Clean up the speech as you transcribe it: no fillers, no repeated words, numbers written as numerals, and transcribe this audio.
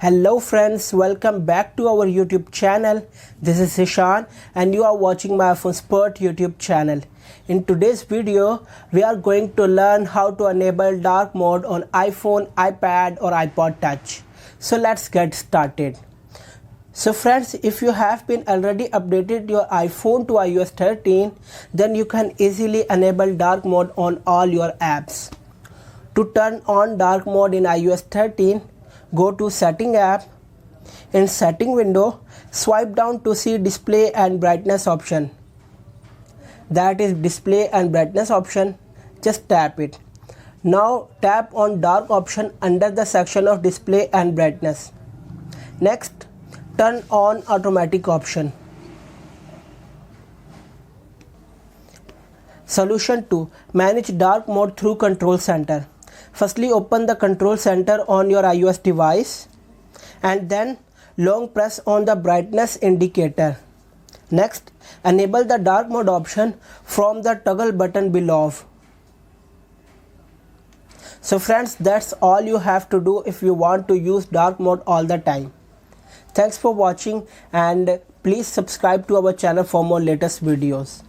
Hello friends, welcome back to our YouTube channel. This is Ishan and you are watching my iPhone Spurt YouTube channel. In today's video, we are going to learn how to enable dark mode on iPhone, iPad or iPod Touch. So let's get started. So friends, if you have been already updated your iPhone to iOS 13, then you can easily enable dark mode on all your apps. To turn on dark mode in iOS 13, go to Setting app. In Setting window, swipe down to see Display and Brightness option. That is Display and Brightness option. Just tap it. Now tap on Dark option under the section of Display and Brightness. Next, turn on Automatic option. Solution 2. Manage dark mode through Control Center. Firstly, open the Control Center on your iOS device and then long press on the brightness indicator. Next, enable the dark mode option from the toggle button below. So friends, that's all you have to do if you want to use dark mode all the time. Thanks for watching and please subscribe to our channel for more latest videos.